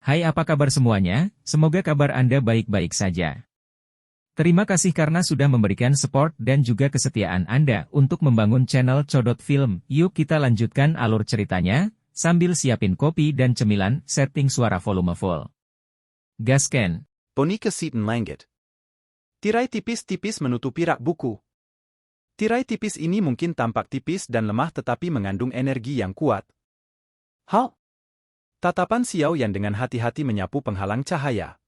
Hai, apa kabar semuanya? Semoga kabar Anda baik-baik saja. Terima kasih karena sudah memberikan support dan juga kesetiaan Anda untuk membangun channel Codot Film. Yuk kita lanjutkan alur ceritanya, sambil siapin kopi dan cemilan, setting suara volume full. Gasken. Bonike Seaton Langit. Tirai tipis-tipis menutupi rak buku. Tirai tipis ini mungkin tampak tipis dan lemah tetapi mengandung energi yang kuat. Hal? Tatapan Xiao Yan dengan hati-hati menyapu penghalang cahaya.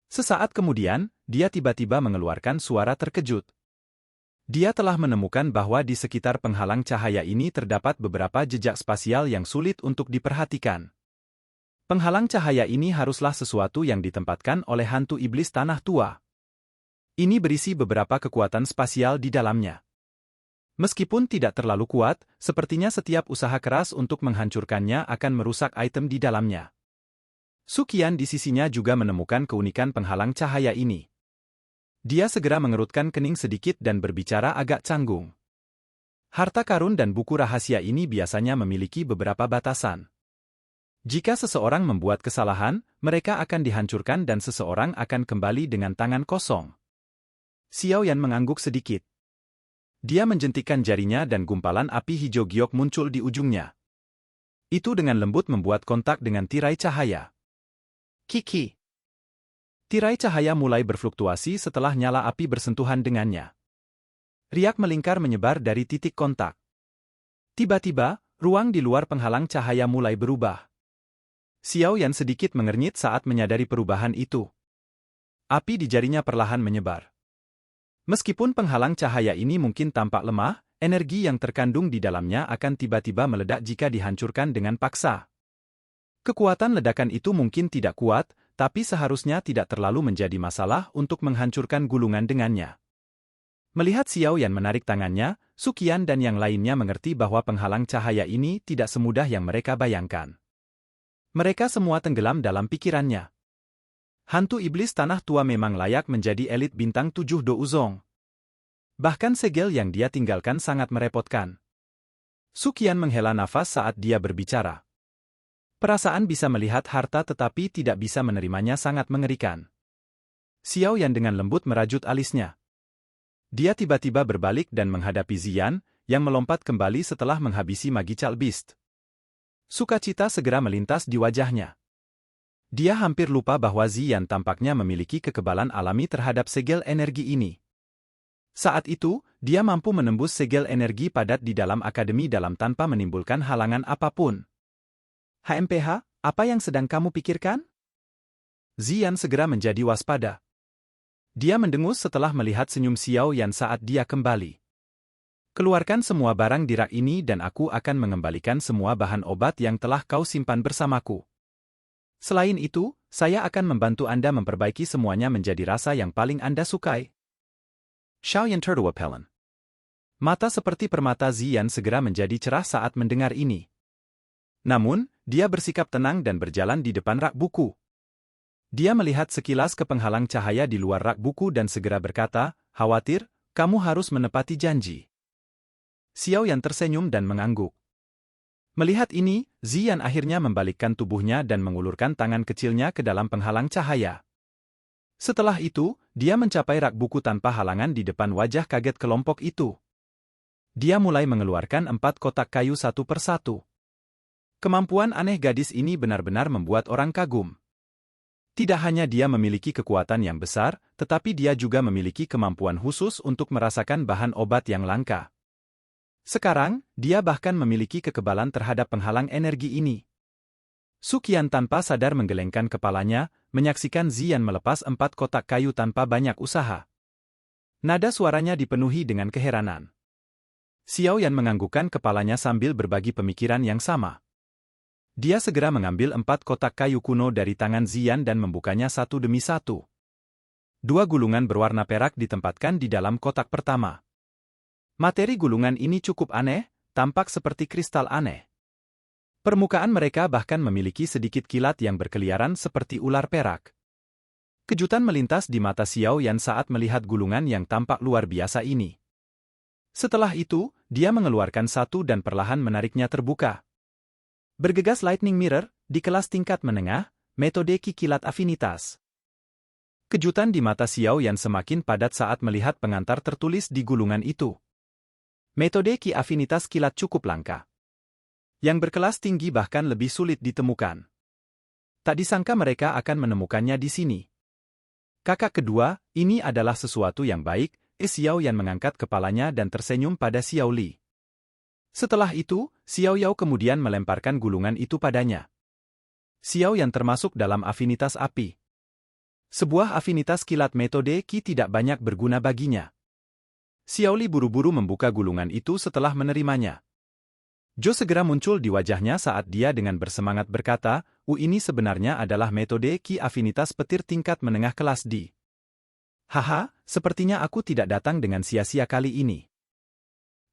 Sesaat kemudian, dia tiba-tiba mengeluarkan suara terkejut. Dia telah menemukan bahwa di sekitar penghalang cahaya ini terdapat beberapa jejak spasial yang sulit untuk diperhatikan. Penghalang cahaya ini haruslah sesuatu yang ditempatkan oleh hantu iblis tanah tua. Ini berisi beberapa kekuatan spasial di dalamnya. Meskipun tidak terlalu kuat, sepertinya setiap usaha keras untuk menghancurkannya akan merusak item di dalamnya. Su Qian di sisinya juga menemukan keunikan penghalang cahaya ini. Dia segera mengerutkan kening sedikit dan berbicara agak canggung. Harta karun dan buku rahasia ini biasanya memiliki beberapa batasan. Jika seseorang membuat kesalahan, mereka akan dihancurkan dan seseorang akan kembali dengan tangan kosong. Xiao Yan mengangguk sedikit. Dia menjentikkan jarinya dan gumpalan api hijau giok muncul di ujungnya. Itu dengan lembut membuat kontak dengan tirai cahaya. Kiki. Tirai cahaya mulai berfluktuasi setelah nyala api bersentuhan dengannya. Riak melingkar menyebar dari titik kontak. Tiba-tiba, ruang di luar penghalang cahaya mulai berubah. Xiao Yan sedikit mengernyit saat menyadari perubahan itu. Api di jarinya perlahan menyebar. Meskipun penghalang cahaya ini mungkin tampak lemah, energi yang terkandung di dalamnya akan tiba-tiba meledak jika dihancurkan dengan paksa. Kekuatan ledakan itu mungkin tidak kuat, tapi seharusnya tidak terlalu menjadi masalah untuk menghancurkan gulungan dengannya. Melihat Xiao Yan menarik tangannya, Su Qian dan yang lainnya mengerti bahwa penghalang cahaya ini tidak semudah yang mereka bayangkan. Mereka semua tenggelam dalam pikirannya. Hantu iblis tanah tua memang layak menjadi elit bintang 7 Douzong. Bahkan segel yang dia tinggalkan sangat merepotkan. Su Qian menghela nafas saat dia berbicara. Perasaan bisa melihat harta tetapi tidak bisa menerimanya sangat mengerikan. Xiao Yan dengan lembut merajut alisnya. Dia tiba-tiba berbalik dan menghadapi Ziyan, yang melompat kembali setelah menghabisi Magical Beast. Sukacita segera melintas di wajahnya. Dia hampir lupa bahwa Ziyan tampaknya memiliki kekebalan alami terhadap segel energi ini. Saat itu, dia mampu menembus segel energi padat di dalam akademi dalam tanpa menimbulkan halangan apapun. HMPH, apa yang sedang kamu pikirkan? Ziyan segera menjadi waspada. Dia mendengus setelah melihat senyum Xiao Yan saat dia kembali. Keluarkan semua barang di rak ini dan aku akan mengembalikan semua bahan obat yang telah kau simpan bersamaku. Selain itu, saya akan membantu Anda memperbaiki semuanya menjadi rasa yang paling Anda sukai. Xiao Yan tertawa pelan. Mata seperti permata Ziyan segera menjadi cerah saat mendengar ini. Namun, dia bersikap tenang dan berjalan di depan rak buku. Dia melihat sekilas ke penghalang cahaya di luar rak buku dan segera berkata, "Khawatir, kamu harus menepati janji." Xiao Yan tersenyum dan mengangguk. Melihat ini, Ziyan akhirnya membalikkan tubuhnya dan mengulurkan tangan kecilnya ke dalam penghalang cahaya. Setelah itu, dia mencapai rak buku tanpa halangan di depan wajah kaget kelompok itu. Dia mulai mengeluarkan 4 kotak kayu satu persatu. Kemampuan aneh gadis ini benar-benar membuat orang kagum. Tidak hanya dia memiliki kekuatan yang besar, tetapi dia juga memiliki kemampuan khusus untuk merasakan bahan obat yang langka. Sekarang, dia bahkan memiliki kekebalan terhadap penghalang energi ini. Su Qian tanpa sadar menggelengkan kepalanya, menyaksikan Ziyan melepas 4 kotak kayu tanpa banyak usaha. Nada suaranya dipenuhi dengan keheranan. Xiao Yan menganggukkan kepalanya sambil berbagi pemikiran yang sama. Dia segera mengambil 4 kotak kayu kuno dari tangan Ziyan dan membukanya satu demi satu. 2 gulungan berwarna perak ditempatkan di dalam kotak pertama. Materi gulungan ini cukup aneh, tampak seperti kristal aneh. Permukaan mereka bahkan memiliki sedikit kilat yang berkeliaran seperti ular perak. Kejutan melintas di mata Xiao Yan saat melihat gulungan yang tampak luar biasa ini. Setelah itu, dia mengeluarkan satu dan perlahan menariknya terbuka. Bergegas Lightning Mirror, di kelas tingkat menengah, metode Qi kilat afinitas. Kejutan di mata Xiao Yan semakin padat saat melihat pengantar tertulis di gulungan itu. Metode Qi afinitas kilat cukup langka. Yang berkelas tinggi bahkan lebih sulit ditemukan. Tak disangka mereka akan menemukannya di sini. Kakak kedua, ini adalah sesuatu yang baik. Xiao Yan mengangkat kepalanya dan tersenyum pada Xiao Li. Setelah itu, Xiao Yao kemudian melemparkan gulungan itu padanya. Xiao Yan termasuk dalam afinitas api. Sebuah afinitas kilat metode Qi tidak banyak berguna baginya. Xiao Li buru-buru membuka gulungan itu setelah menerimanya. Jo segera muncul di wajahnya saat dia dengan bersemangat berkata, ini sebenarnya adalah metode Qi afinitas petir tingkat menengah kelas D. Haha, sepertinya aku tidak datang dengan sia-sia kali ini.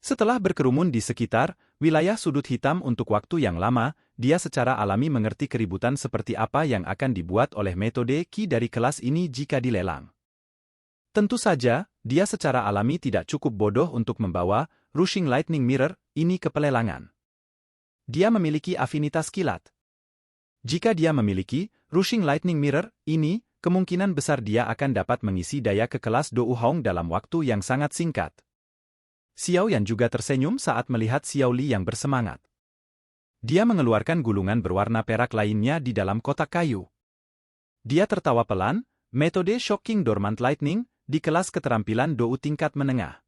Setelah berkerumun di sekitar wilayah sudut hitam untuk waktu yang lama, dia secara alami mengerti keributan seperti apa yang akan dibuat oleh metode Qi dari kelas ini jika dilelang. Tentu saja, dia secara alami tidak cukup bodoh untuk membawa Rushing Lightning Mirror ini ke pelelangan. Dia memiliki afinitas kilat. Jika dia memiliki Rushing Lightning Mirror ini, kemungkinan besar dia akan dapat mengisi daya ke kelas Dou Hong dalam waktu yang sangat singkat. Xiao Yan juga tersenyum saat melihat Xiao Li yang bersemangat. Dia mengeluarkan gulungan berwarna perak lainnya di dalam kotak kayu. Dia tertawa pelan, metode Shocking Dormant Lightning, di kelas keterampilan Dou tingkat menengah.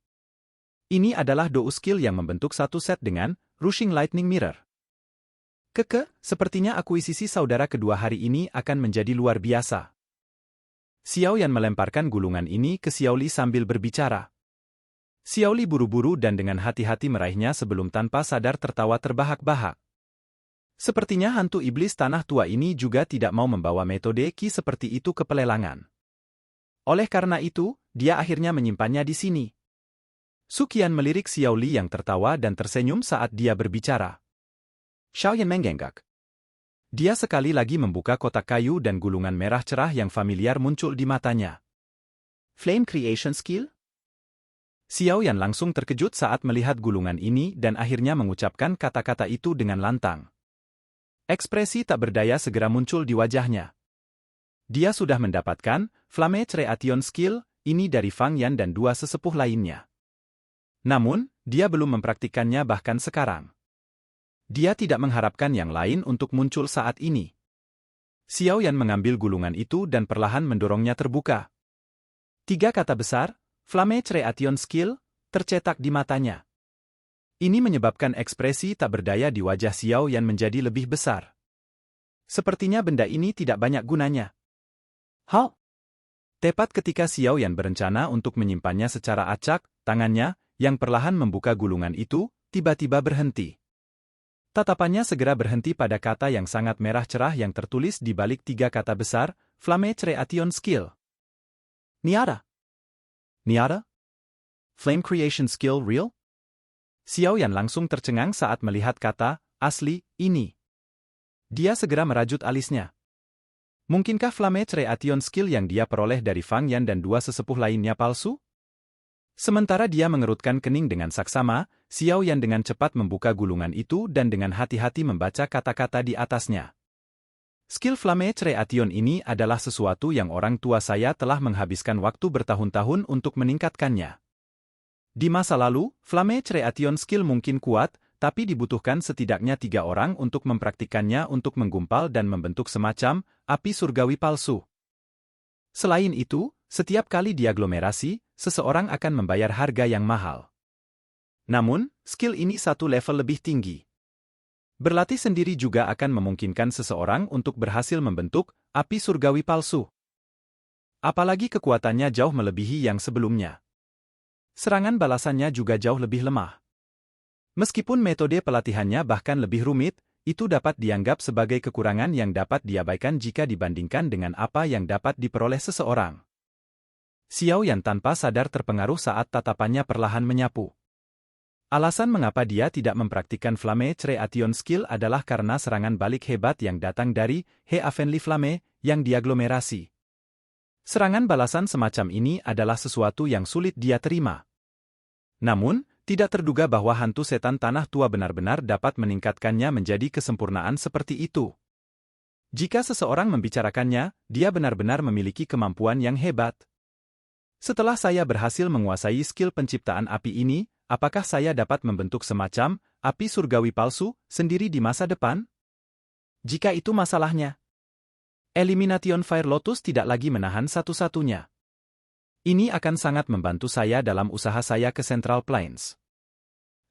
Ini adalah Dou skill yang membentuk satu set dengan Rushing Lightning Mirror. Sepertinya akuisisi saudara kedua hari ini akan menjadi luar biasa. Xiao Yan melemparkan gulungan ini ke Xiao Li sambil berbicara. Xiao Li buru-buru dan dengan hati-hati meraihnya sebelum tanpa sadar tertawa terbahak-bahak. Sepertinya hantu iblis tanah tua ini juga tidak mau membawa metode Qi seperti itu ke pelelangan. Oleh karena itu, dia akhirnya menyimpannya di sini. Su Qian melirik Xiao Li yang tertawa dan tersenyum saat dia berbicara. Xiao Yan menggenggak. Dia sekali lagi membuka kotak kayu dan gulungan merah cerah yang familiar muncul di matanya. Flame Creation Skill? Xiao Yan langsung terkejut saat melihat gulungan ini dan akhirnya mengucapkan kata-kata itu dengan lantang. Ekspresi tak berdaya segera muncul di wajahnya. Dia sudah mendapatkan Flame Creation Skill ini dari Fang Yan dan dua sesepuh lainnya. Namun, dia belum mempraktikkannya bahkan sekarang. Dia tidak mengharapkan yang lain untuk muncul saat ini. Xiao Yan mengambil gulungan itu dan perlahan mendorongnya terbuka. 3 kata besar, Flame Creation Skill, tercetak di matanya. Ini menyebabkan ekspresi tak berdaya di wajah Xiao Yan menjadi lebih besar. Sepertinya benda ini tidak banyak gunanya. Hal? Tepat ketika Xiao Yan berencana untuk menyimpannya secara acak, tangannya, yang perlahan membuka gulungan itu, tiba-tiba berhenti. Tatapannya segera berhenti pada kata yang sangat merah cerah yang tertulis di balik 3 kata besar, Flame Creation Skill. Niara. Niara? Flame Creation Skill real? Xiao Yan langsung tercengang saat melihat kata, asli, ini. Dia segera merajut alisnya. Mungkinkah Flame Creation Skill yang dia peroleh dari Fang Yan dan dua sesepuh lainnya palsu? Sementara dia mengerutkan kening dengan saksama, Xiao Yan dengan cepat membuka gulungan itu dan dengan hati-hati membaca kata-kata di atasnya. Skill Flame Creation ini adalah sesuatu yang orang tua saya telah menghabiskan waktu bertahun-tahun untuk meningkatkannya. Di masa lalu, Flame Creation Skill mungkin kuat, tapi dibutuhkan setidaknya 3 orang untuk mempraktikkannya untuk menggumpal dan membentuk semacam api surgawi palsu. Selain itu, setiap kali diaglomerasi, seseorang akan membayar harga yang mahal. Namun, skill ini satu level lebih tinggi. Berlatih sendiri juga akan memungkinkan seseorang untuk berhasil membentuk api surgawi palsu. Apalagi kekuatannya jauh melebihi yang sebelumnya. Serangan balasannya juga jauh lebih lemah. Meskipun metode pelatihannya bahkan lebih rumit, itu dapat dianggap sebagai kekurangan yang dapat diabaikan jika dibandingkan dengan apa yang dapat diperoleh seseorang. Xiao Yan tanpa sadar terpengaruh saat tatapannya perlahan menyapu. Alasan mengapa dia tidak mempraktikkan Flame Creation Skill adalah karena serangan balik hebat yang datang dari He Avenly Flame yang diaglomerasi. Serangan balasan semacam ini adalah sesuatu yang sulit dia terima. Namun, tidak terduga bahwa hantu setan tanah tua benar-benar dapat meningkatkannya menjadi kesempurnaan seperti itu. Jika seseorang membicarakannya, dia benar-benar memiliki kemampuan yang hebat. Setelah saya berhasil menguasai skill penciptaan api ini, apakah saya dapat membentuk semacam api surgawi palsu sendiri di masa depan? Jika itu masalahnya, Elimination Fire Lotus tidak lagi menahan satu-satunya. Ini akan sangat membantu saya dalam usaha saya ke Central Plains.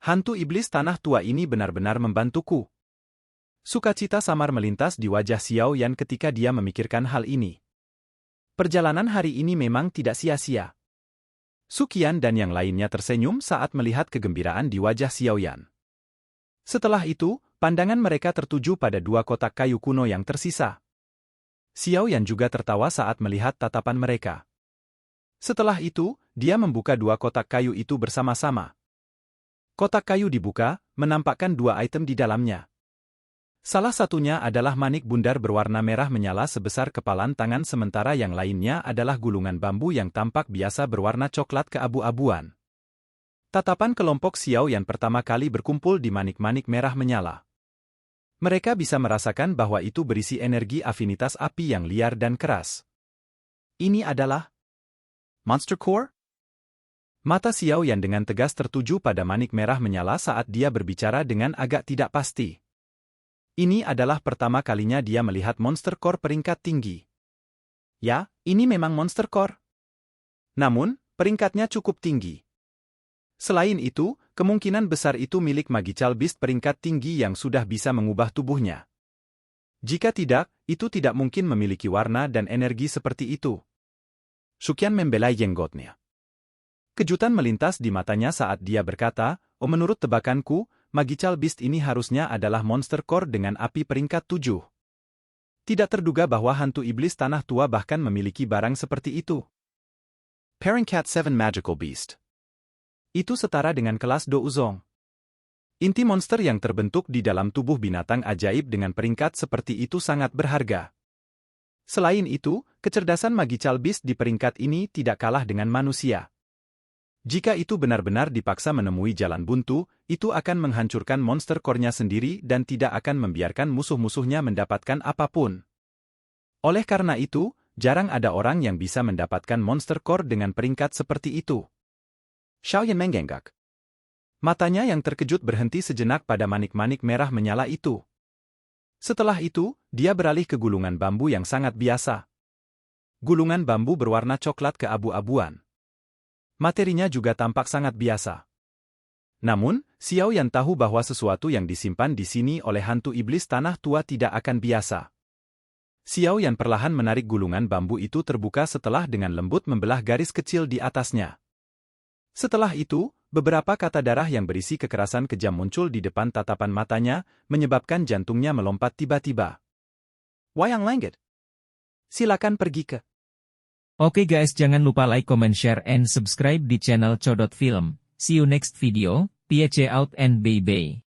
Hantu iblis tanah tua ini benar-benar membantuku. Sukacita samar melintas di wajah Xiao Yan ketika dia memikirkan hal ini. Perjalanan hari ini memang tidak sia-sia. Su Qian dan yang lainnya tersenyum saat melihat kegembiraan di wajah Xiao Yan. Setelah itu, pandangan mereka tertuju pada dua kotak kayu kuno yang tersisa. Xiao Yan juga tertawa saat melihat tatapan mereka. Setelah itu, dia membuka dua kotak kayu itu bersama-sama. Kotak kayu dibuka, menampakkan dua item di dalamnya. Salah satunya adalah manik bundar berwarna merah menyala sebesar kepalan tangan sementara yang lainnya adalah gulungan bambu yang tampak biasa berwarna coklat keabu-abuan. Tatapan kelompok Xiao yang pertama kali berkumpul di manik-manik merah menyala. Mereka bisa merasakan bahwa itu berisi energi afinitas api yang liar dan keras. Ini adalah Monster Core? Mata Xiao Yan dengan tegas tertuju pada manik merah menyala saat dia berbicara dengan agak tidak pasti. Ini adalah pertama kalinya dia melihat Monster Core peringkat tinggi. Ya, ini memang Monster Core. Namun, peringkatnya cukup tinggi. Selain itu, kemungkinan besar itu milik Magical Beast peringkat tinggi yang sudah bisa mengubah tubuhnya. Jika tidak, itu tidak mungkin memiliki warna dan energi seperti itu. Su Qian membelai jenggotnya. Kejutan melintas di matanya saat dia berkata, "Oh, menurut tebakanku, Magical Beast ini harusnya adalah Monster Core dengan api peringkat 7. Tidak terduga bahwa hantu iblis tanah tua bahkan memiliki barang seperti itu. Peringkat 7 Magical Beast. Itu setara dengan kelas Do Uzong. Inti monster yang terbentuk di dalam tubuh binatang ajaib dengan peringkat seperti itu sangat berharga. Selain itu, kecerdasan Magical Beast di peringkat ini tidak kalah dengan manusia. Jika itu benar-benar dipaksa menemui jalan buntu, itu akan menghancurkan monster core-nya sendiri dan tidak akan membiarkan musuh-musuhnya mendapatkan apapun. Oleh karena itu, jarang ada orang yang bisa mendapatkan monster core dengan peringkat seperti itu. Xiao Yan menggenggak. Matanya yang terkejut berhenti sejenak pada manik-manik merah menyala itu. Setelah itu, dia beralih ke gulungan bambu yang sangat biasa. Gulungan bambu berwarna coklat keabu-abuan. Materinya juga tampak sangat biasa. Namun, Xiao Yan tahu bahwa sesuatu yang disimpan di sini oleh hantu iblis tanah tua tidak akan biasa. Xiao Yan perlahan menarik gulungan bambu itu terbuka setelah dengan lembut membelah garis kecil di atasnya. Setelah itu, beberapa kata darah yang berisi kekerasan kejam muncul di depan tatapan matanya, menyebabkan jantungnya melompat tiba-tiba. Wayang Langit. Silakan pergi ke. Oke guys, jangan lupa like, comment, share, and subscribe di channel Codot Film. See you next video, PHC out and bye-bye.